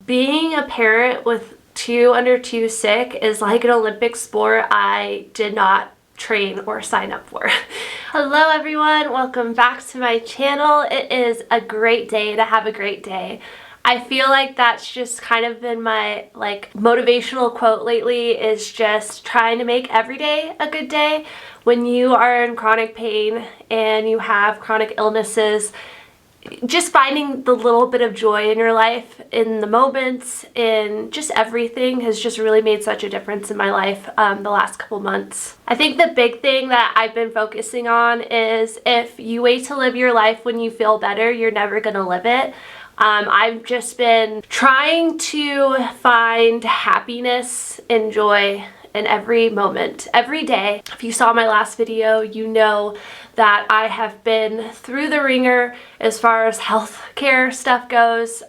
being a parent with 2 under 2 sick is like an Olympic sport I did not train or sign up for. Hello everyone, welcome back to my channel. It is a great day to have a great day. I feel like that's just kind of been my motivational quote lately, is just trying to make every day a good day. When you are in chronic pain and you have chronic illnesses, just finding the little bit of joy in your life, in the moments, in just everything has just really made such a difference in my life the last couple months. I think the big thing that I've been focusing on is if you wait to live your life when you feel better, you're never gonna live it. I've just been trying to find happiness and joy in every moment, every day. If you saw my last video, you know that I have been through the ringer as far as healthcare stuff goes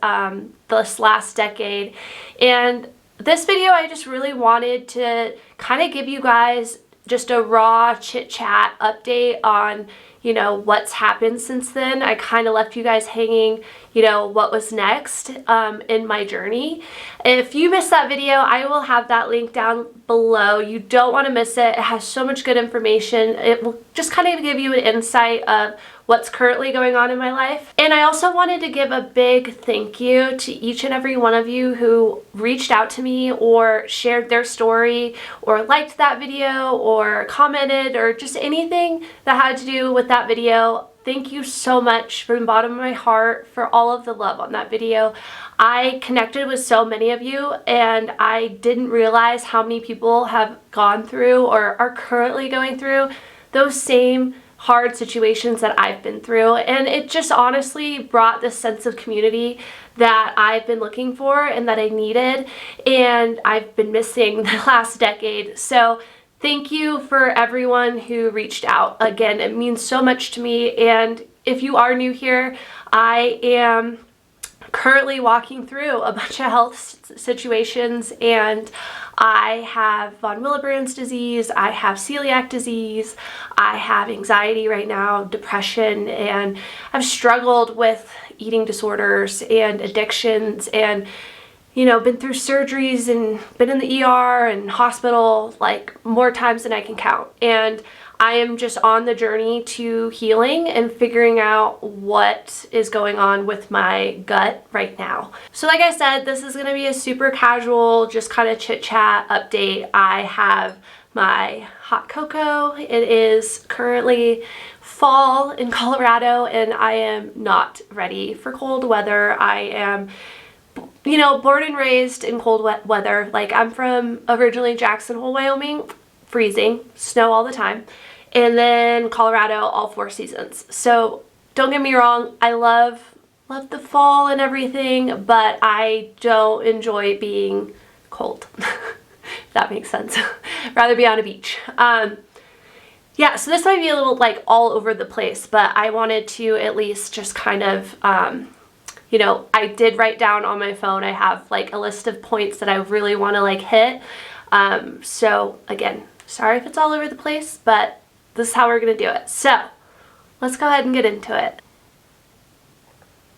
this last decade. And this video, I just really wanted to kind of give you guys just a raw chit chat update on, you know, what's happened since then. I kind of left you guys hanging, you know, what was next in my journey. If you missed that video, I will have that link down below. You don't want to miss it. It has so much good information. It will just kind of give you an insight of what's currently going on in my life. And I also wanted to give a big thank you to each and every one of you who reached out to me or shared their story or liked that video or commented or just anything that had to do with that video. Thank you so much from the bottom of my heart for all of the love on that video. I connected with so many of you, and I didn't realize how many people have gone through or are currently going through those same hard situations that I've been through. And it just honestly brought this sense of community that I've been looking for and that I needed, and I've been missing the last decade. So thank you for everyone who reached out. Again, it means so much to me. And if you are new here, I am currently walking through a bunch of health situations, and I have von Willebrand's disease, I have celiac disease, I have anxiety right now, depression, and I've struggled with eating disorders and addictions, and you know, been through surgeries and been in the ER and hospital like more times than I can count. And I am just on the journey to healing and figuring out what is going on with my gut right now. So like I said, this is gonna be a super casual, just kind of chit chat update. I have my hot cocoa. It is currently fall in Colorado, and I am not ready for cold weather. I am, you know, born and raised in cold weather. Like, I'm from originally Jackson Hole, Wyoming, freezing, snow all the time, and then Colorado all 4 seasons. So don't get me wrong, I love the fall and everything, but I don't enjoy being cold. If that makes sense. Rather be on a beach. Yeah, so this might be a little like all over the place, but I wanted to at least just kind of you know, I did write down on my phone, I have like a list of points that I really want to like hit. So again, sorry if it's all over the place, but this is how we're going to do it. So let's go ahead and get into it.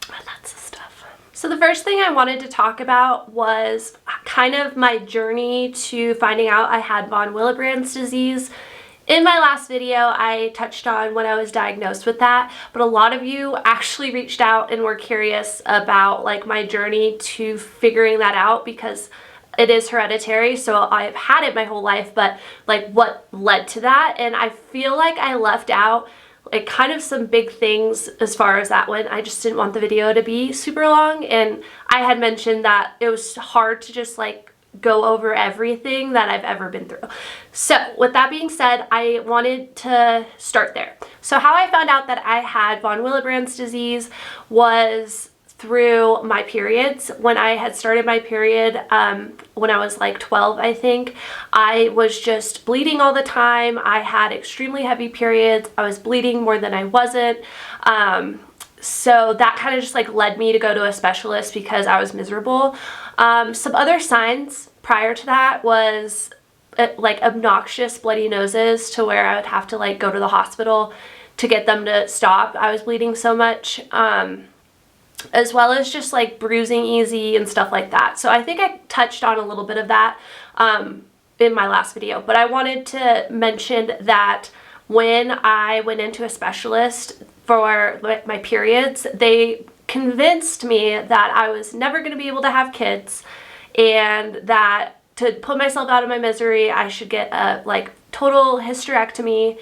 Lots of stuff. So the first thing I wanted to talk about was kind of my journey to finding out I had von Willebrand's disease. In my last video, I touched on when I was diagnosed with that, but a lot of you actually reached out and were curious about like my journey to figuring that out, because it is hereditary. So I've had it my whole life, but like what led to that. And I feel like I left out like kind of some big things as far as that went. I just didn't want the video to be super long. And I had mentioned that it was hard to just like go over everything that I've ever been through. So with that being said, I wanted to start there. So how I found out that I had von Willebrand's disease was through my periods. When I had started my period, when I was like 12, I think, I was just bleeding all the time. I had extremely heavy periods. I was bleeding more than I wasn't. So that kind of just like led me to go to a specialist because I was miserable. Some other signs prior to that was like obnoxious bloody noses, to where I would have to like go to the hospital to get them to stop. I was bleeding so much. as well as just like bruising easy and stuff like that. So I think I touched on a little bit of that in my last video, but I wanted to mention that when I went into a specialist for my periods, they convinced me that I was never going to be able to have kids, and that to put myself out of my misery, I should get a like total hysterectomy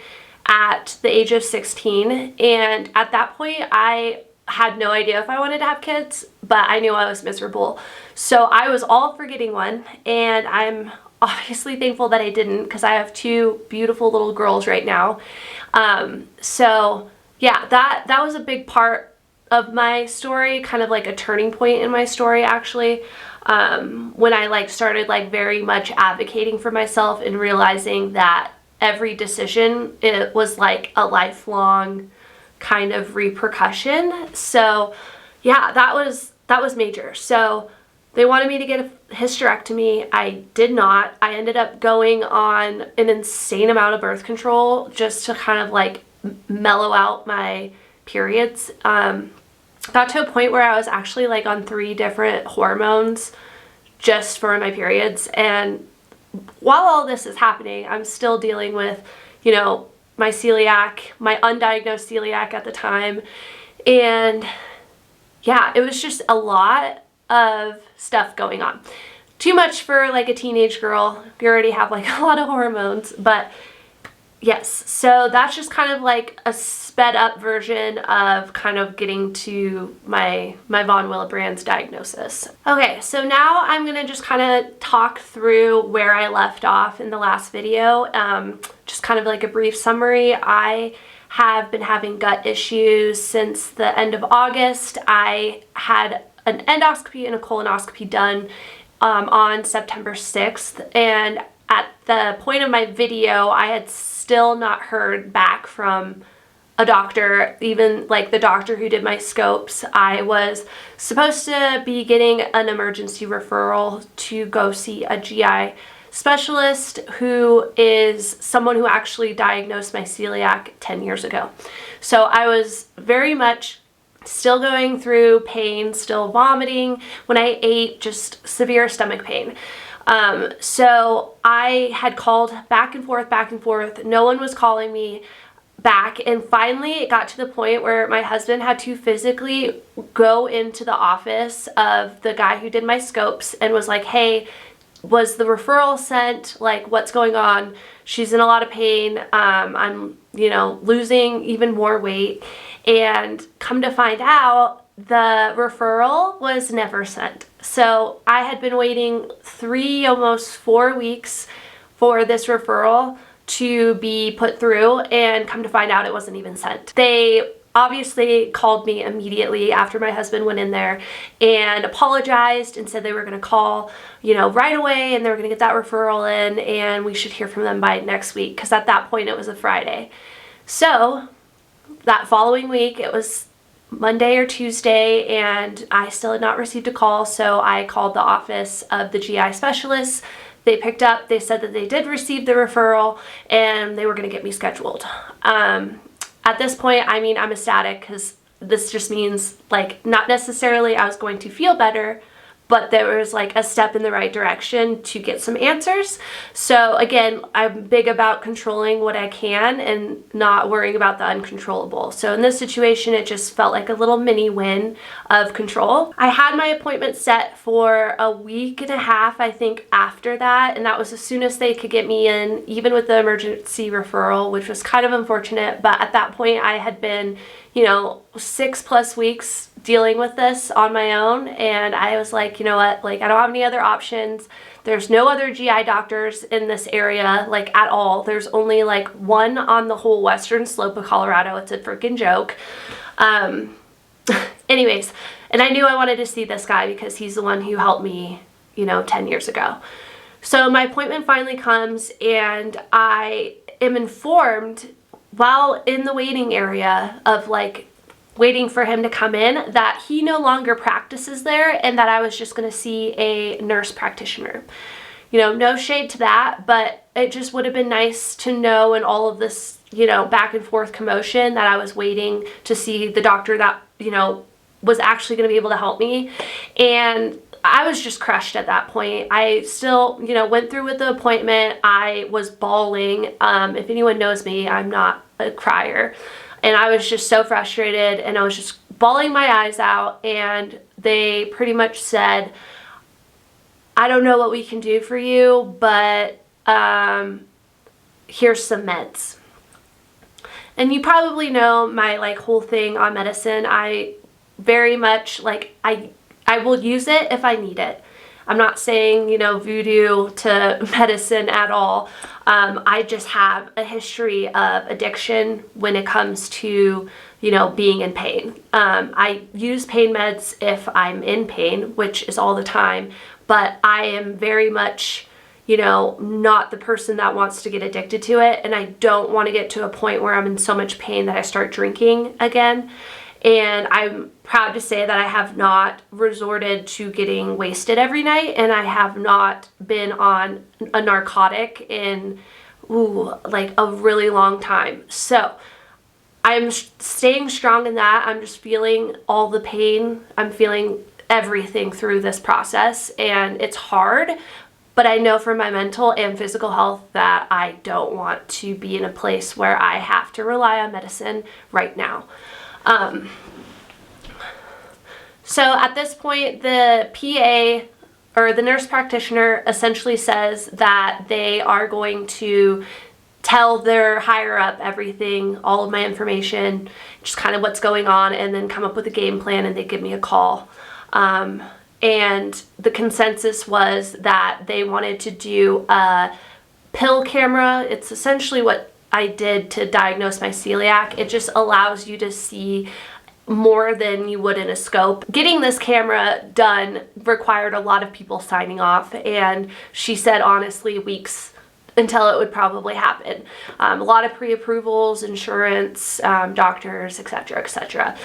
at the age of 16. And at that point, I had no idea if I wanted to have kids, but I knew I was miserable. So I was all for getting one, and I'm obviously thankful that I didn't, because I have 2 beautiful little girls right now. So yeah, that was a big part of my story, kind of like a turning point in my story actually, when I like started like very much advocating for myself and realizing that every decision, it was like a lifelong kind of repercussion. So yeah, that was major. So they wanted me to get a hysterectomy. I did not. I ended up going on an insane amount of birth control just to kind of like mellow out my periods. Got to a point where I was actually like on 3 different hormones just for my periods. And while all this is happening, I'm still dealing with, you know, my celiac, my undiagnosed celiac at the time. And yeah, it was just a lot of stuff going on. Too much for like a teenage girl. You already have like a lot of hormones, but yes, so that's just kind of like a sped up version of kind of getting to my von Willebrand's diagnosis. Okay, so now I'm gonna just kind of talk through where I left off in the last video. Just kind of like a brief summary. I have been having gut issues since the end of August. I had an endoscopy and a colonoscopy done on September 6th, and at the point of my video, I had still not heard back from a doctor, even like the doctor who did my scopes. I was supposed to be getting an emergency referral to go see a GI specialist who is someone who actually diagnosed my celiac 10 years ago. So I was very much still going through pain, still vomiting when I ate, just severe stomach pain. So I had called back and forth. No one was calling me back. And finally it got to the point where my husband had to physically go into the office of the guy who did my scopes and was like, hey, was the referral sent? Like, what's going on? She's in a lot of pain. I'm, you know, losing even more weight. And come to find out, the referral was never sent. So I had been waiting 3, almost 4 weeks for this referral to be put through, and come to find out it wasn't even sent. They obviously called me immediately after my husband went in there and apologized and said they were going to call, you know, right away, and they were going to get that referral in, and we should hear from them by next week, because at that point it was a Friday. So that following week, it was Monday or Tuesday, and I still had not received a call. So I called the office of the GI specialist. They picked up, they said that they did receive the referral and they were going to get me scheduled. At this point, I mean, I'm ecstatic, because this just means like not necessarily I was going to feel better, but there was like a step in the right direction to get some answers. So again, I'm big about controlling what I can and not worrying about the uncontrollable. So in this situation, it just felt like a little mini win of control. I had my appointment set for a week and a half, I think, after that. And that was as soon as they could get me in, even with the emergency referral, which was kind of unfortunate. But at that point, I had been, you know, 6+ weeks dealing with this on my own, and I was like, you know what, like, I don't have any other options. There's no other GI doctors in this area, like, at all. There's only like one on the whole western slope of Colorado. It's a freaking joke. Anyways, and I knew I wanted to see this guy because he's the one who helped me, you know, 10 years ago. So my appointment finally comes, and I am informed while in the waiting area of like waiting for him to come in that he no longer practices there, and that I was just going to see a nurse practitioner. You know, no shade to that, but it just would have been nice to know in all of this, you know, back and forth commotion that I was waiting to see the doctor that, you know, was actually going to be able to help me. And I was just crushed at that point. I still, you know, went through with the appointment. I was bawling. If anyone knows me, I'm not a crier. And I was just so frustrated, and I was just bawling my eyes out. And they pretty much said, I don't know what we can do for you, but here's some meds. And you probably know my like whole thing on medicine. I very much like, I will use it if I need it. I'm not saying, you know, voodoo to medicine at all. I just have a history of addiction when it comes to, you know, being in pain. I use pain meds if I'm in pain, which is all the time, but I am very much, you know, not the person that wants to get addicted to it. And I don't want to get to a point where I'm in so much pain that I start drinking again. And I'm proud to say that I have not resorted to getting wasted every night, and I have not been on a narcotic in, like a really long time. So I'm staying strong in that. I'm just feeling all the pain. I'm feeling everything through this process, and it's hard, but I know for my mental and physical health that I don't want to be in a place where I have to rely on medicine right now. So at this point, the PA or the nurse practitioner essentially says that they are going to tell their higher up everything, all of my information, just kind of what's going on, and then come up with a game plan, and they give me a call. And the consensus was that they wanted to do a pill camera. It's essentially what I did to diagnose my celiac. It just allows you to see more than you would in a scope. Getting this camera done required a lot of people signing off, and she said honestly weeks until it would probably happen. A lot of pre-approvals, insurance, doctors, etc., etc.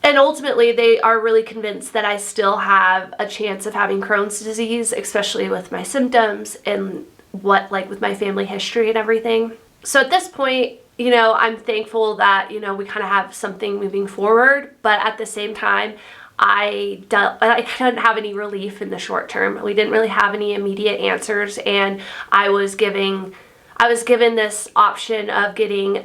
And ultimately, they are really convinced that I still have a chance of having Crohn's disease, especially with my symptoms and what, like, with my family history and everything. So at this point, you know, I'm thankful that, you know, we kind of have something moving forward, but at the same time, I couldn't have any relief in the short term. We didn't really have any immediate answers, and I was given this option of getting,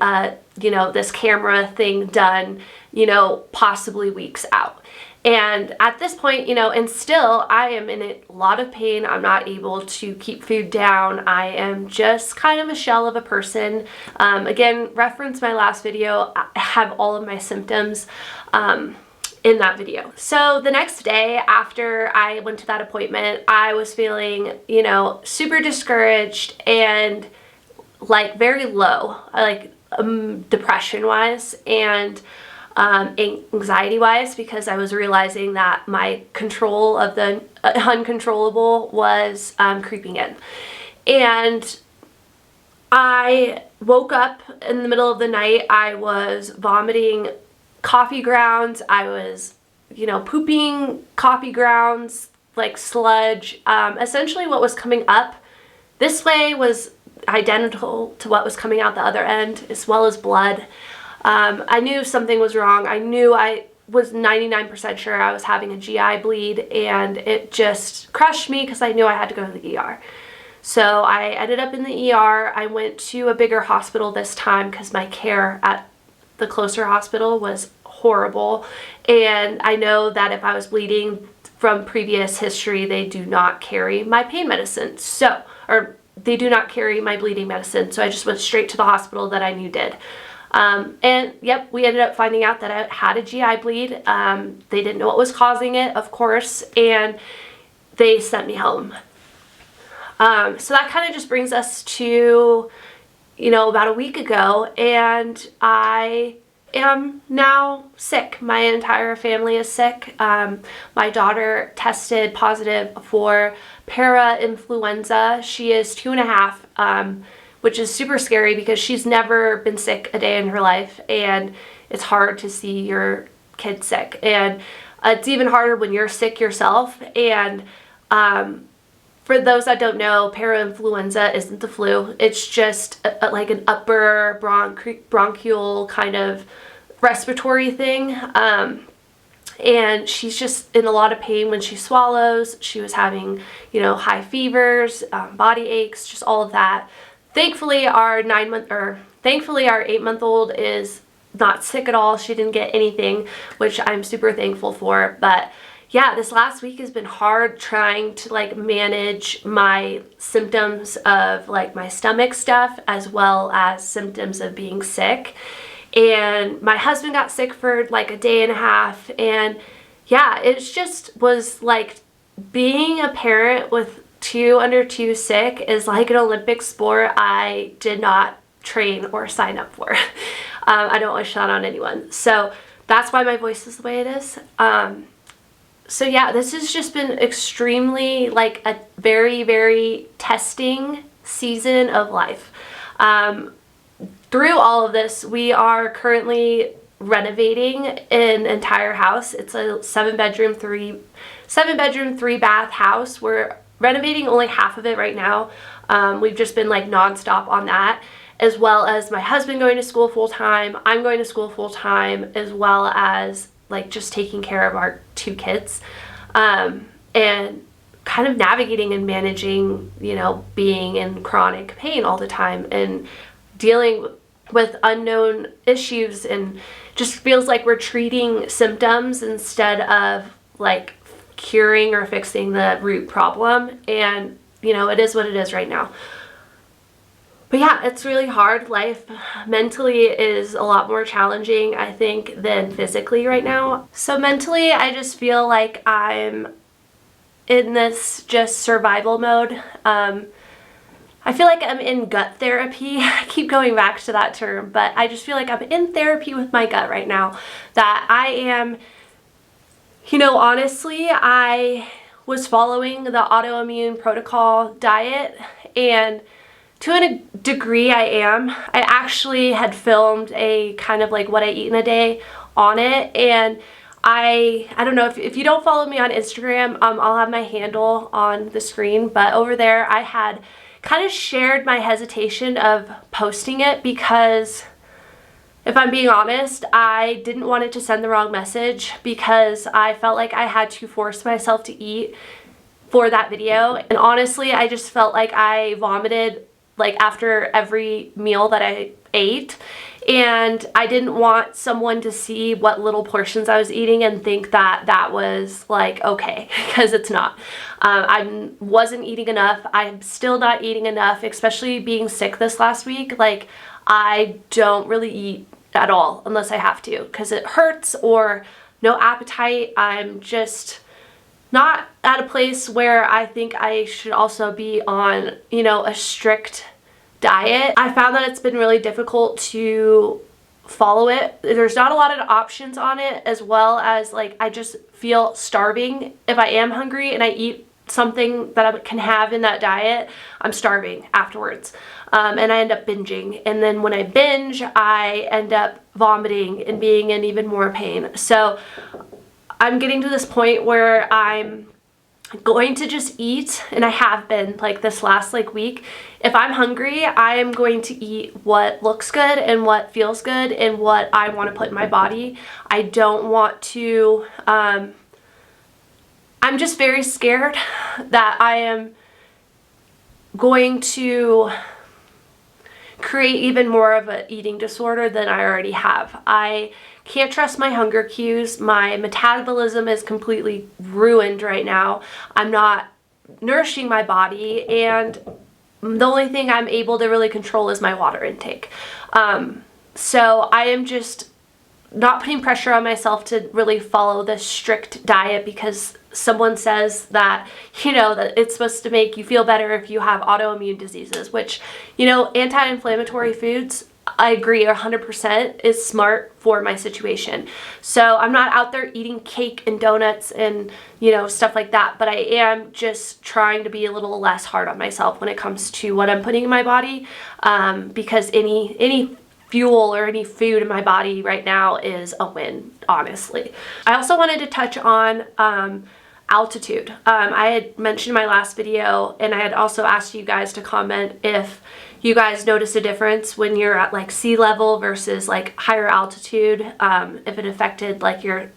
you know, this camera thing done, you know, possibly weeks out. And at this point, you know, and still I am in a lot of pain. I'm not able to keep food down. I am just kind of a shell of a person. Again, reference my last video. I have all of my symptoms in that video. So the next day after I went to that appointment, I was feeling, you know, super discouraged and like very low, like depression wise and anxiety wise, because I was realizing that my control of the uncontrollable was creeping in. And I woke up in the middle of the night. I was vomiting coffee grounds. I was, you know, pooping coffee grounds, like sludge. Essentially what was coming up this way was identical to what was coming out the other end, as well as blood. I knew something was wrong. I knew I was 99% sure I was having a GI bleed, and it just crushed me because I knew I had to go to the ER. So I ended up in the ER. I went to a bigger hospital this time because my care at the closer hospital was horrible. And I know that if I was bleeding from previous history, they do not carry my pain medicine. Or they do not carry my bleeding medicine. So I just went straight to the hospital that I knew did. And yep, we ended up finding out that I had a GI bleed. They didn't know what was causing it, of course, and they sent me home. So that kind of just brings us to, you know, about a week ago, and I am now sick. My entire family is sick. My daughter tested positive for para-influenza. She is 2.5, which is super scary because she's never been sick a day in her life, and it's hard to see your kid sick. And it's even harder when you're sick yourself. And for those that don't know, para-influenza isn't the flu. It's just like an upper bronchial kind of respiratory thing. And she's just in a lot of pain when she swallows. She was having, high fevers, body aches, just all of that. Thankfully, our 8-month-old is not sick at all. She didn't get anything, which I'm super thankful for. But yeah, this last week has been hard trying to manage my symptoms of my stomach stuff as well as symptoms of being sick. And my husband got sick for a day and a half, and yeah, it just was being a parent with 2 under 2 sick is like an Olympic sport I did not train or sign up for. I don't wish that on anyone. So that's why my voice is the way it is. So yeah, this has just been extremely a very, very testing season of life. Through all of this, we are currently renovating an entire house. It's a 7-bedroom, 3-bath house. We're renovating only half of it right now. We've just been nonstop on that, as well as my husband going to school full time. I'm going to school full time, as well as just taking care of our 2 kids, and kind of navigating and managing, being in chronic pain all the time and dealing with unknown issues, and just feels like we're treating symptoms instead of curing or fixing the root problem. And it is what it is right now. But yeah, it's really hard. Life mentally is a lot more challenging, I think, than physically right now. So mentally, I just feel like I'm in this just survival mode. I feel like I'm in gut therapy. I keep going back to that term, but I just feel like I'm in therapy with my gut right now. That I am, honestly, I was following the autoimmune protocol diet, and to a degree I am. I actually had filmed a kind of what I eat in a day on it, and I don't know, if you don't follow me on Instagram, I'll have my handle on the screen, but over there I had kind of shared my hesitation of posting it because, if I'm being honest, I didn't want it to send the wrong message, because I felt like I had to force myself to eat for that video. And honestly, I just felt like I vomited after every meal that I ate, and I didn't want someone to see what little portions I was eating and think that that was okay, because it's not. I wasn't eating enough. I'm still not eating enough, especially being sick this last week. I don't really eat at all unless I have to, because it hurts, or no appetite. I'm just not at a place where I think I should also be on, a strict diet. I found that it's been really difficult to follow it. There's not a lot of options on it, as well as I just feel starving. If I am hungry and I eat something that I can have in that diet, I'm starving afterwards. And I end up binging. And then when I binge, I end up vomiting and being in even more pain. So I'm getting to this point where I'm going to just eat, and I have been this last week. If I'm hungry, I am going to eat what looks good and what feels good and what I want to put in my body. I don't want to, I'm just very scared that I am going to create even more of an eating disorder than I already have. I can't trust my hunger cues. My metabolism is completely ruined right now. I'm not nourishing my body, and the only thing I'm able to really control is my water intake. So I am just not putting pressure on myself to really follow this strict diet because someone says that, that it's supposed to make you feel better if you have autoimmune diseases, which, anti-inflammatory foods, I agree 100% is smart for my situation. So I'm not out there eating cake and donuts and, stuff like that, but I am just trying to be a little less hard on myself when it comes to what I'm putting in my body, because any fuel or any food in my body right now is a win, honestly. I also wanted to touch on altitude. I had mentioned in my last video, and I had also asked you guys to comment if you guys notice a difference when you're at like sea level versus like higher altitude, if it affected like your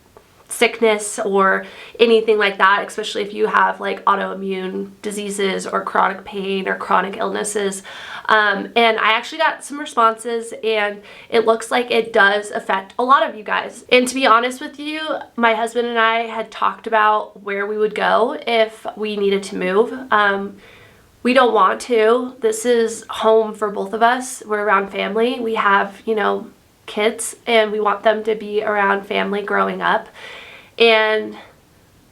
sickness or anything like that, especially if you have like autoimmune diseases or chronic pain or chronic illnesses. And I actually got some responses, and it looks like it does affect a lot of you guys. And to be honest with you, my husband and I had talked about where we would go if we needed to move. We don't want to. This is home for both of us. We're around family. We have, you know, kids, and we want them to be around family growing up. And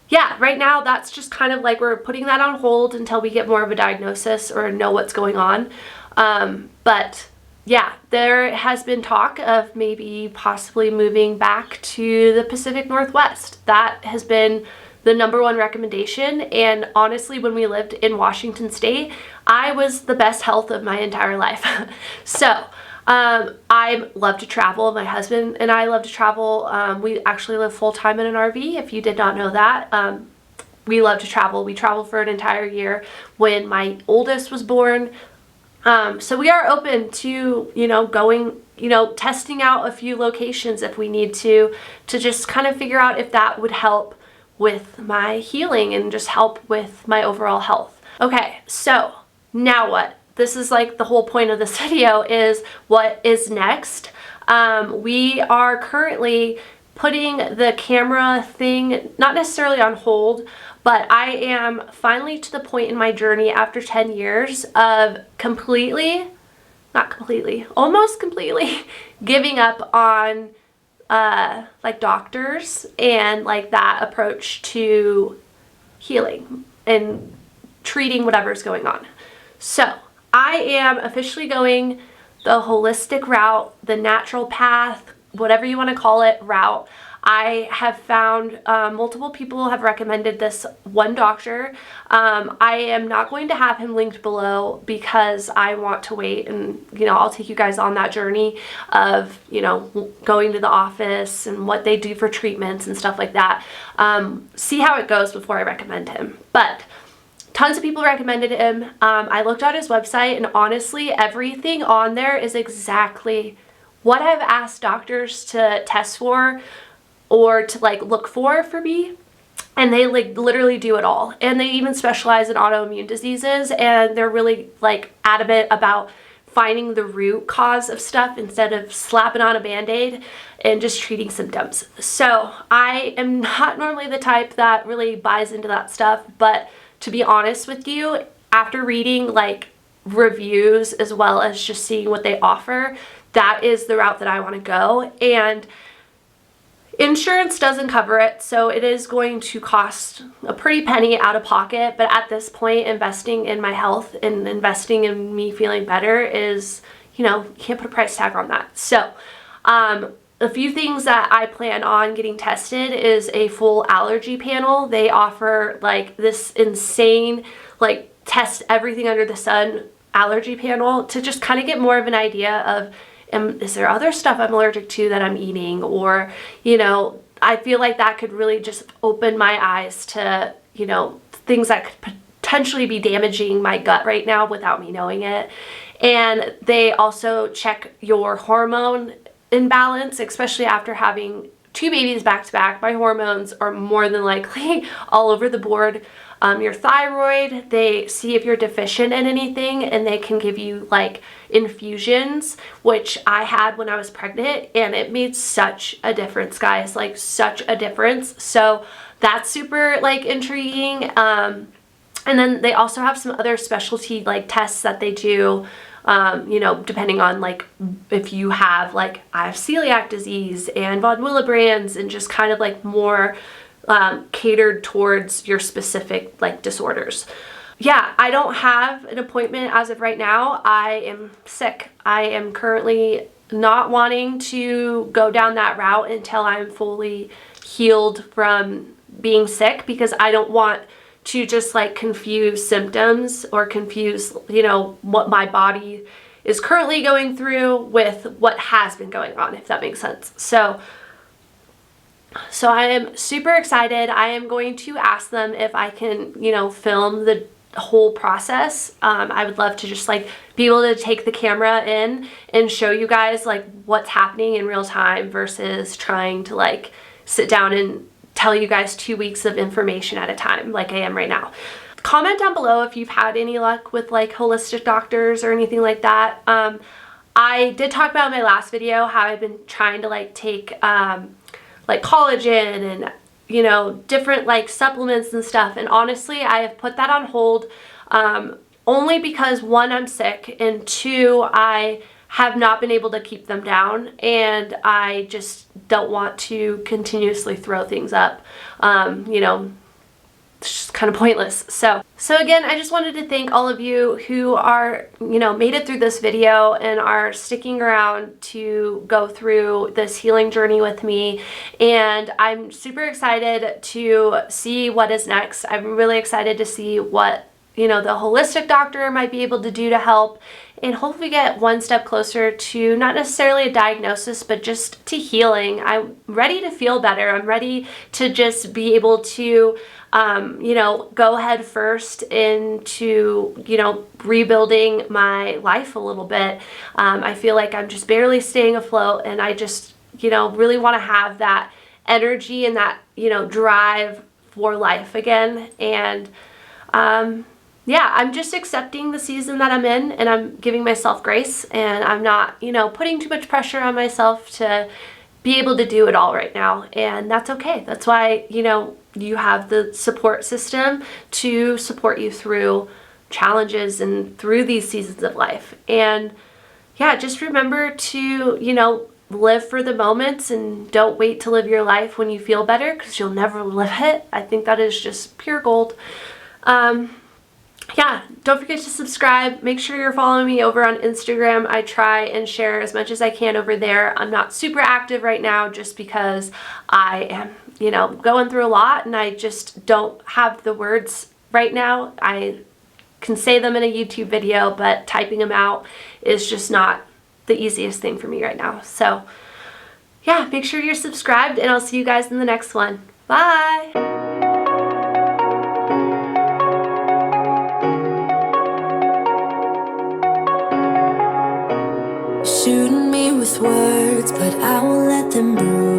yeah, right now that's just kind of like we're putting that on hold until we get more of a diagnosis or know what's going on. But yeah, there has been talk of maybe possibly moving back to the Pacific Northwest. That has been the #1 recommendation. And honestly, when we lived in Washington State, I was the best health of my entire life. So I love to travel. My husband and I love to travel. We actually live full-time in an RV, if you did not know that. We love to travel. We traveled for an entire year when my oldest was born. So we are open to, you know, going, you know, testing out a few locations if we need to just kind of figure out if that would help with my healing and just help with my overall health. Okay, so now what? This is like the whole point of this video, is what is next. We are currently putting the camera thing not necessarily on hold, but I am finally to the point in my journey after 10 years of almost completely giving up on like doctors and like that approach to healing and treating whatever's going on. So I am officially going the holistic route, the natural path, whatever you want to call it, route. I have found multiple people have recommended this one doctor. I am not going to have him linked below because I want to wait, and you know, I'll take you guys on that journey of, you know, going to the office and what they do for treatments and stuff like that. See how it goes before I recommend him. But tons of people recommended him. I looked at his website, and honestly, everything on there is exactly what I've asked doctors to test for or to like look for me. And they like literally do it all. And they even specialize in autoimmune diseases, and they're really like adamant about finding the root cause of stuff instead of slapping on a band-aid and just treating symptoms. So I am not normally the type that really buys into that stuff, but to be honest with you, after reading like reviews as well as just seeing what they offer, that is the route that I want to go. And insurance doesn't cover it, so it is going to cost a pretty penny out of pocket. But at this point, investing in my health and investing in me feeling better is, you know, you can't put a price tag on that. So a few things that I plan on getting tested is a full allergy panel. They offer like this insane, like test everything under the sun allergy panel to just kind of get more of an idea of, is there other stuff I'm allergic to that I'm eating? Or, you know, I feel like that could really just open my eyes to, you know, things that could potentially be damaging my gut right now without me knowing it. And they also check your hormone imbalance, especially after having 2 babies back to back. My hormones are more than likely all over the board. Your thyroid, they see if you're deficient in anything, and they can give you like infusions, which I had when I was pregnant, and it made such a difference, guys, like such a difference. So that's super like intriguing. And then they also have some other specialty like tests that they do, you know, depending on like if you have like, I have celiac disease and von Willebrand's, and just kind of like more catered towards your specific like disorders. Yeah, I don't have an appointment as of right now. I am sick. I am currently not wanting to go down that route until I'm fully healed from being sick, because I don't want to just like confuse symptoms or confuse, you know, what my body is currently going through with what has been going on, if that makes sense. So I am super excited. I am going to ask them if I can, you know, film the whole process. I would love to just like be able to take the camera in and show you guys like what's happening in real time versus trying to like sit down and tell you guys 2 weeks of information at a time like I am right now. Comment down below if you've had any luck with like holistic doctors or anything like that. I did talk about in my last video how I've been trying to like take like collagen and different like supplements and stuff, and honestly I have put that on hold only because one, I'm sick, and two, I have not been able to keep them down, and I just don't want to continuously throw things up. It's just kind of pointless. So again, I just wanted to thank all of you who are, made it through this video and are sticking around to go through this healing journey with me. And I'm super excited to see what is next. I'm really excited to see what, the holistic doctor might be able to do to help, and hopefully get one step closer to not necessarily a diagnosis, but just to healing. I'm ready to feel better. I'm ready to just be able to go head first into, rebuilding my life a little bit. I feel like I'm just barely staying afloat, and I just, really want to have that energy and that, drive for life again. And, yeah, I'm just accepting the season that I'm in, and I'm giving myself grace, and I'm not, putting too much pressure on myself to be able to do it all right now. And that's okay. That's why, you have the support system to support you through challenges and through these seasons of life. And yeah, just remember to, live for the moments, and don't wait to live your life when you feel better, because you'll never live it. I think that is just pure gold. Yeah, don't forget to subscribe. Make sure you're following me over on Instagram. I try and share as much as I can over there. I'm not super active right now just because I am, going through a lot, and I just don't have the words right now. I can say them in a YouTube video, but typing them out is just not the easiest thing for me right now. So yeah, make sure you're subscribed, and I'll see you guys in the next one. Bye! Shooting me with words, but I won't let them bruise.